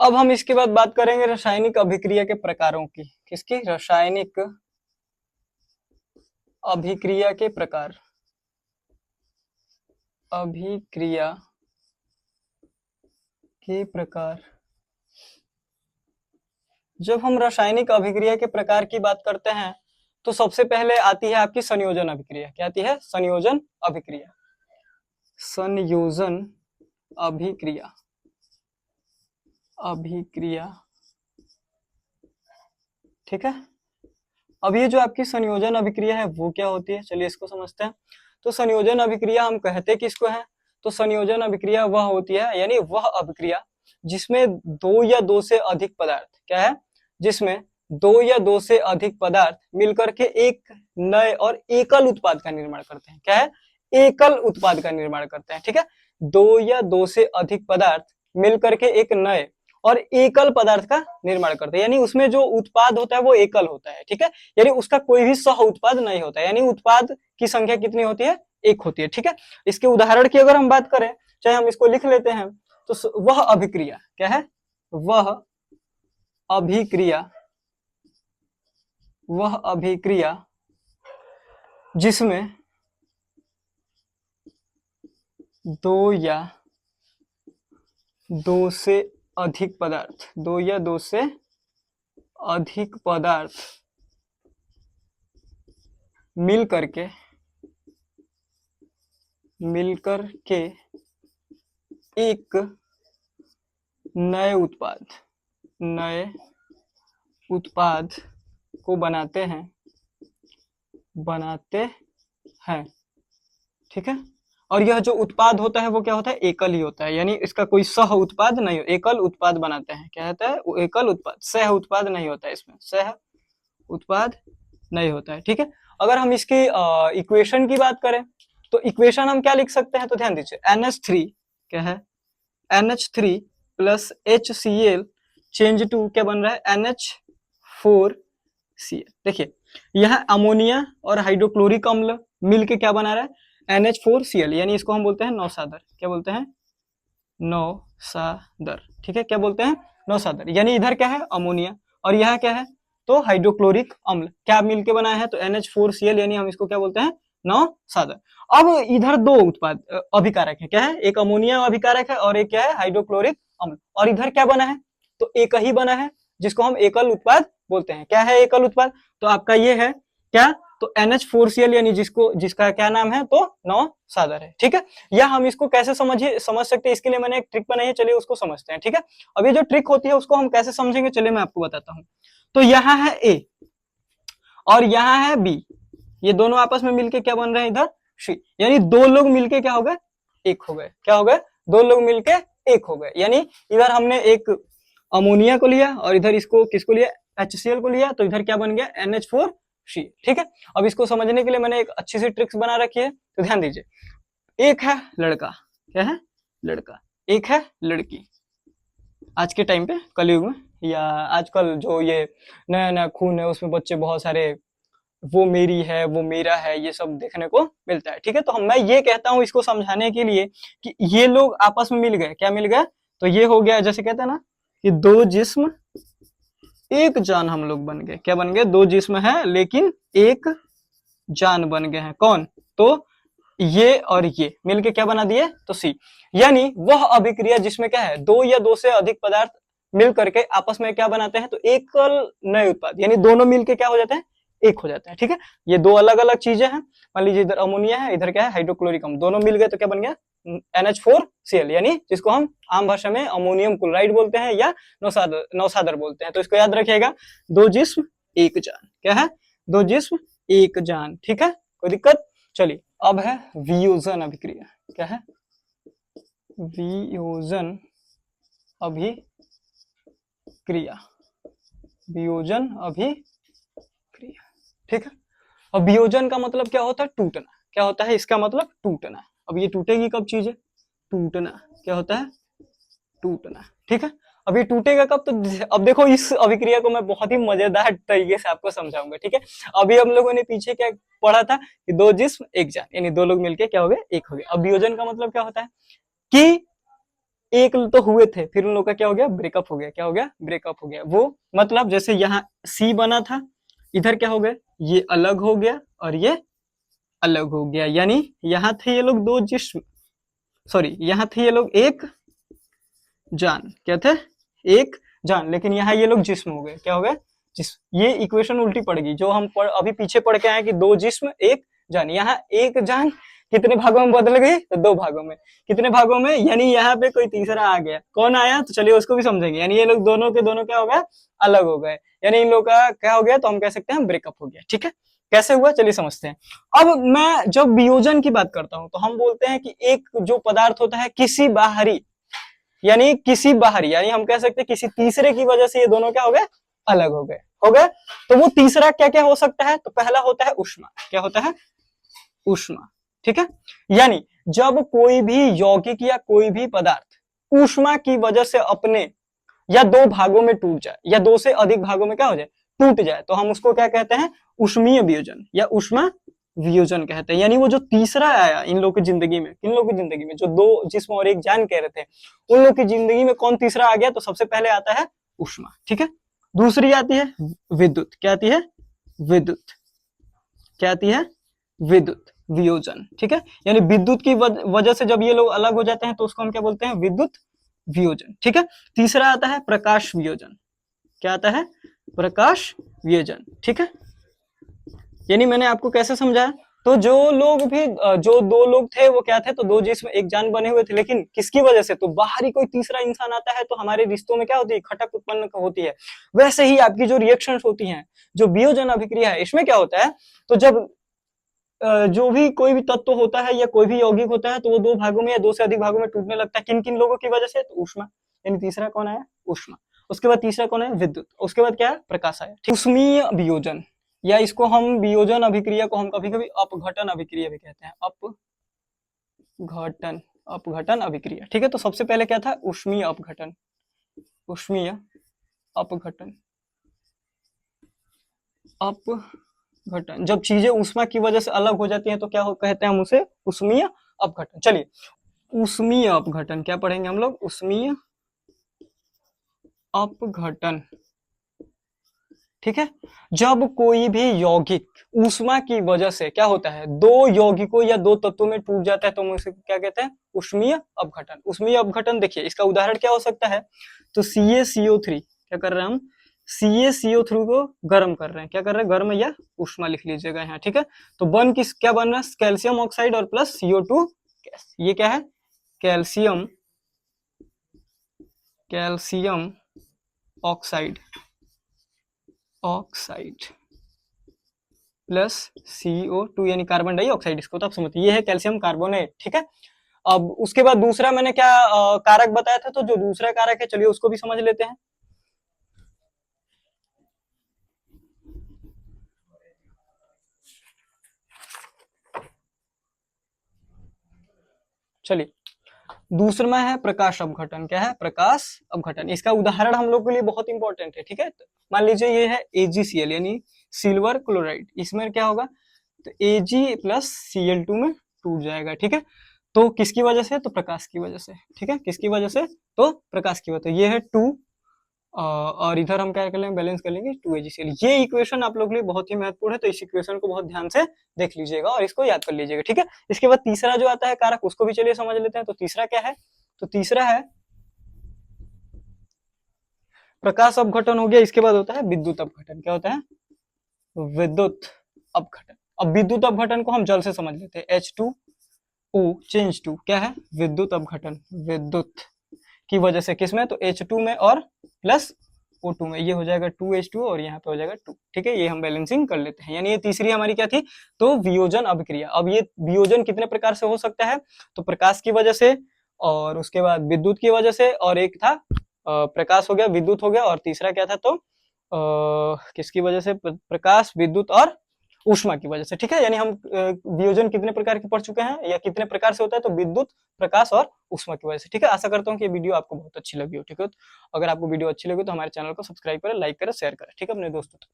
अब हम इसके बाद बात करेंगे रासायनिक अभिक्रिया के प्रकारों की। किसकी? रासायनिक अभिक्रिया के प्रकार। अभिक्रिया के प्रकार। जब हम रासायनिक अभिक्रिया के प्रकार की बात करते हैं तो सबसे पहले आती है आपकी संयोजन अभिक्रिया। क्या आती है? संयोजन अभिक्रिया। संयोजन अभिक्रिया। अभिक्रिया, ठीक है। अब ये जो आपकी संयोजन अभिक्रिया है वो क्या होती है, चलिए इसको समझते हैं। तो संयोजन अभिक्रिया हम कहते किसको है? तो संयोजन अभिक्रिया वह होती है, यानी वह अभिक्रिया जिसमें दो या दो से अधिक पदार्थ, क्या है? जिसमें दो या दो से अधिक पदार्थ मिलकर के एक नए और एकल उत्पाद का निर्माण करते हैं। क्या है? एकल उत्पाद का निर्माण करते हैं, ठीक है। दो या दो से अधिक पदार्थ मिलकर के एक नए और एकल पदार्थ का निर्माण करते हैं, यानी उसमें जो उत्पाद होता है वो एकल होता है, ठीक है। यानी उसका कोई भी सह उत्पाद नहीं होता है, यानी उत्पाद की संख्या कितनी होती है? एक होती है, ठीक है। इसके उदाहरण की अगर हम बात करें, चाहे हम इसको लिख लेते हैं, तो वह अभिक्रिया क्या है? वह अभिक्रिया, वह अभिक्रिया जिसमें दो या दो से अधिक पदार्थ, दो या दो से अधिक पदार्थ मिलकर के एक नए उत्पाद को बनाते हैं, ठीक है। और यह जो उत्पाद होता है वो क्या होता है? एकल ही होता है, यानी इसका कोई सह उत्पाद नहीं हो, एकल उत्पाद बनाते हैं। क्या होता है? एकल उत्पाद, सह उत्पाद नहीं होता है, इसमें सह उत्पाद नहीं होता है, ठीक है। अगर हम इसकी इक्वेशन की बात करें तो इक्वेशन हम क्या लिख सकते हैं? तो ध्यान दीजिए, NH3 क्या है? NH3 plus HCl change to क्या बन रहा है? NH4Cl। देखिए यह अमोनिया और हाइड्रोक्लोरिक अम्ल मिलके क्या बना रहा है? NH4Cl, यानी इसको हम बोलते हैं नौसादर। क्या बोलते हैं? नौसादर, ठीक है। क्या बोलते हैं? नौसादर। यानी इधर क्या है? अमोनिया, और यह क्या है? तो हाइड्रोक्लोरिक अम्ल क्या मिलके बना है? तो NH4Cl, यानी हम इसको क्या बोलते हैं? नौसादर। अब इधर दो उत्पाद अभिकारक है। क्या है? एक अमोनिया अभिकारक है और एक क्या है? हाइड्रोक्लोरिक अम्ल। और इधर क्या बना है? तो एक ही बना है, जिसको हम एकल उत्पाद बोलते हैं। क्या है एकल उत्पाद? तो आपका ये है क्या? तो NH4Cl, यानी जिसका क्या नाम है? तो नौसादर है, ठीक है। या हम इसको कैसे समझ सकते हैं, इसके लिए मैंने एक ट्रिक बनाई है, चलिए उसको समझते हैं, ठीक है। अब ये जो ट्रिक होती है उसको हम कैसे समझेंगे, चलिए मैं आपको बताता हूँ। तो यहाँ है A और यहाँ है B, ये दोनों आपस में मिलके क्या बन रहे हैं? इधर C, यानी दो लोग मिलके क्या हो गए? एक हो गए। क्या हो गए? दो लोग मिलके एक हो गए। यानी इधर हमने एक अमोनिया को लिया और इधर इसको किसको लिया? HCl को लिया, तो इधर क्या बन गया? NH4C, ठीक है। अब इसको समझने के लिए मैंने एक अच्छी सी ट्रिक्स बना रखी है, तो ध्यान दीजिए। एक है लड़का, क्या है? लड़का। एक है लड़की। आज के टाइम पे कलयुग में, या आजकल जो ये नया नया खून है उसमें बच्चे बहुत सारे वो मेरी है, वो मेरा है, ये सब देखने को मिलता है, ठीक है। तो मैं ये कहता हूँ इसको समझाने के लिए कि ये लोग आपस में मिल गए। क्या मिल गए? तो ये हो गया, जैसे कहते हैं ना कि दो जिस्म एक जान हम लोग बन गए। क्या बन गए? दो जिस्म है लेकिन एक जान बन गए हैं। कौन? तो ये और ये मिलके क्या बना दिए? तो C। यानी वह अभिक्रिया जिसमें क्या है? दो या दो से अधिक पदार्थ मिल करके आपस में क्या बनाते हैं? तो एकल नए उत्पाद, यानी दोनों मिलके क्या हो जाते हैं? एक हो जाते हैं, ठीक है। ये दो अलग अलग चीजें हैं। मान लीजिए इधर अमोनिया है, इधर क्या है? हाइड्रोक्लोरिक अम्ल। दोनों मिल गए तो क्या बन गया? NH4Cl, यानी जिसको हम आम भाषा में अमोनियम क्लोराइड बोलते हैं या नौसादर बोलते हैं। तो इसको याद रखिएगा, दो जिस्म एक जान। क्या है? दो जिस्म एक जान, ठीक है। कोई दिक्कत? चलिए अब है वियोजन अभिक्रिया। क्या है? वियोजन अभिक्रिया। वियोजन अभिक्रिया, ठीक है। अब वियोजन का मतलब क्या होता है? टूटना। क्या होता है इसका मतलब? टूटना। अब ये टूटेगी कब चीजें? टूटना। क्या होता है? टूटना, ठीक है। अब ये टूटेगा कब? तो अब देखो इस अभिक्रिया को मैं बहुत ही मजेदार तरीके से आपको समझाऊंगा, ठीक है। अभी हम लोगों ने पीछे क्या पढ़ा था कि दो जिस्म एक जान, यानी दो लोग मिलके क्या हो गए? एक हो गए। अब वियोजन का मतलब क्या होता है कि एक तो हुए थे, फिर उन लोग का क्या हो गया, ब्रेकअप हो गया। क्या हो गया, ब्रेकअप हो गया। वो मतलब जैसे यहाँ सी बना था, इधर क्या हो गया, ये अलग हो गया और ये अलग हो गया। यानी यहाँ थे ये लोग दो जिस्म, सॉरी यहाँ थे ये लोग एक जान, क्या थे, एक जान, लेकिन यहाँ ये लोग जिस्म हो गए। क्या हो गए, जिस्म। ये इक्वेशन उल्टी पड़ गई, जो हम अभी पीछे पढ़ के आए कि दो जिस्म एक जान। यहाँ एक जान कितने भागों में बदल गई, तो दो भागों में। कितने भागों में, यानी यहाँ पे कोई तीसरा आ गया। कौन आया, तो चलिए उसको भी समझेंगे। यानी ये लोग दोनों के दोनों क्या हो गए, अलग हो गए। यानी इन लोग का क्या हो गया, तो हम कह सकते हैं ब्रेकअप हो गया। ठीक है, कैसे हुआ चलिए समझते हैं। अब मैं जब वियोजन की बात करता हूं तो हम बोलते हैं कि एक जो पदार्थ होता है किसी बाहरी, यानी किसी बाहरी, यानी हम कह सकते हैं किसी तीसरे की वजह से ये दोनों क्या हो गए, अलग हो गए। हो गए, तो वो तीसरा क्या क्या हो सकता है, तो पहला होता है उष्मा। क्या होता है, उष्मा। ठीक है, यानी जब कोई भी यौगिक या कोई भी पदार्थ ऊष्मा की वजह से अपने या दो भागों में टूट जाए, या दो से अधिक भागों में क्या हो जाए, टूट जाए, तो हम उसको क्या कहते हैं, उष्मीय वियोजन या उष्मा वियोजन कहते हैं। यानी वो जो तीसरा आया इन लोगों की जिंदगी में, किन लोगों की जिंदगी में, जो दो जिस्म और एक जान कह रहे थे, उन लोग की जिंदगी में कौन तीसरा आ गया, तो सबसे पहले आता है उष्मा। ठीक है, दूसरी आती है विद्युत। क्या आती है, विद्युत। क्या आती है, विद्युत वियोजन। ठीक है, यानी विद्युत की वजह से जब ये लोग अलग हो जाते हैं तो उसको हम क्या बोलते हैं, विद्युत वियोजन। ठीक है, तीसरा आता है प्रकाश वियोजन। क्या आता है, प्रकाश वियोजन। ठीक है, यानी मैंने आपको कैसे समझाया, तो जो लोग भी जो दो लोग थे वो क्या थे, तो दो जिस्म एक जान बने हुए थे, लेकिन किसकी वजह से, तो बाहरी कोई तीसरा इंसान आता है तो हमारे रिश्तों में क्या होती है, खटक उत्पन्न होती है। वैसे ही आपकी जो रिएक्शंस होती हैं, जो वियोजन अभिक्रिया है, इसमें क्या होता है, तो जब जो भी कोई भी तत्व होता है या कोई भी यौगिक होता है तो वो दो भागों में या दो से अधिक भागों में टूटने लगता है। किन किन लोगों की वजह से, तो उष्मा। यानी तीसरा कौन आया, उष्मा। उसके बाद तीसरा कौन है, विद्युत। उसके बाद क्या है, प्रकाश आया। उष्मीय वियोजन, या इसको हम वियोजन अभिक्रिया को हम कभी कभी अपघटन अभिक्रिया भी कहते हैं। अपघटन, अपघटन अभिक्रिया। ठीक है, तो सबसे पहले क्या था, उष्मीय अपघटन। उष्मीय अपघटन, अपघटन, जब चीजें उष्मा की वजह से अलग हो जाती हैं तो क्या कहते हैं हम उसे, उष्मीय अपघटन। चलिए, उष्मीय अपघटन क्या पढ़ेंगे हम लोग, उष्मीय अपघटन। ठीक है, जब कोई भी यौगिक ऊष्मा की वजह से क्या होता है, दो यौगिकों या दो तत्वों में टूट जाता है तो हम उसे क्या कहते हैं, उष्मीय अपघटन। उष्मीय अपघटन देखिए इसका उदाहरण क्या हो सकता है, तो CaCO3 क्या कर रहे हैं हम, CaCO3 को गर्म कर रहे हैं। क्या कर रहे हैं, गर्म या उष्मा लिख लीजिएगा यहाँ। ठीक है, तो बन किस क्या बन रहा है, कैल्शियम ऑक्साइड और प्लस CO2 गैस। ये क्या है, calcium, calcium oxide, oxide plus CO2 यानी कार्बन डाइऑक्साइड। इसको तो आप समझते, ये है कैल्शियम कार्बोनेट। ठीक है, अब उसके बाद दूसरा मैंने क्या कारक बताया था, तो जो दूसरा कारक है चलिए उसको भी समझ लेते हैं। चलिए, दूसरा है प्रकाश अपघटन। क्या है, प्रकाश अपघटन। इसका उदाहरण हम लोग के लिए बहुत इंपॉर्टेंट है। ठीक है, मान लीजिए ये है AgCl यानी सिल्वर क्लोराइड। इसमें क्या होगा, तो Ag प्लस Cl2 में टूट जाएगा। ठीक है, तो किसकी वजह से, तो प्रकाश की वजह से। ठीक है, किसकी वजह से, तो प्रकाश की वजह से। ये है 2 और इधर हम क्या कर लेंगे, बैलेंस कर लेंगे 2AgCl। ये इक्वेशन आप लोग के लिए बहुत ही महत्वपूर्ण है, तो इस इक्वेशन को बहुत ध्यान से देख लीजिएगा और इसको याद कर लीजिएगा। ठीक है, इसके बाद तीसरा जो आता है कारक, उसको भी चलिए समझ लेते हैं। तो तीसरा क्या है, तो तीसरा है प्रकाश अपघटन हो गया। इसके बाद होता है विद्युत अपघटन। क्या होता है, विद्युत अपघटन। अब विद्युत अपघटन को हम जल से समझ लेते हैं, H2O चेंज टू क्या है, विद्युत अपघटन। विद्युत की वजह से किसमें, तो H2 में और प्लस O2 में। ये हो जाएगा 2H2 और यहाँ पे हो जाएगा 2। ठीक है, ये हम बैलेंसिंग कर लेते हैं। यानी ये तीसरी हमारी क्या थी, तो वियोजन अभिक्रिया। अब ये वियोजन कितने प्रकार से हो सकता है, तो प्रकाश की वजह से, और उसके बाद विद्युत की वजह से, और एक था प्रकाश हो गया, विद्युत हो गया, और तीसरा क्या था, तो किसकी वजह से, प्रकाश, विद्युत और ऊष्मा की वजह से। ठीक है, यानी हम वियोजन कितने प्रकार के पढ़ चुके हैं या कितने प्रकार से होता है, तो विद्युत, प्रकाश और ऊष्मा की वजह से। ठीक है, आशा करता हूँ कि ये वीडियो आपको बहुत अच्छी लगी हो। ठीक है, अगर आपको वीडियो अच्छी लगी तो हमारे चैनल को सब्सक्राइब करें, लाइक करें, शेयर करें। ठीक है, अपने दोस्तों तक।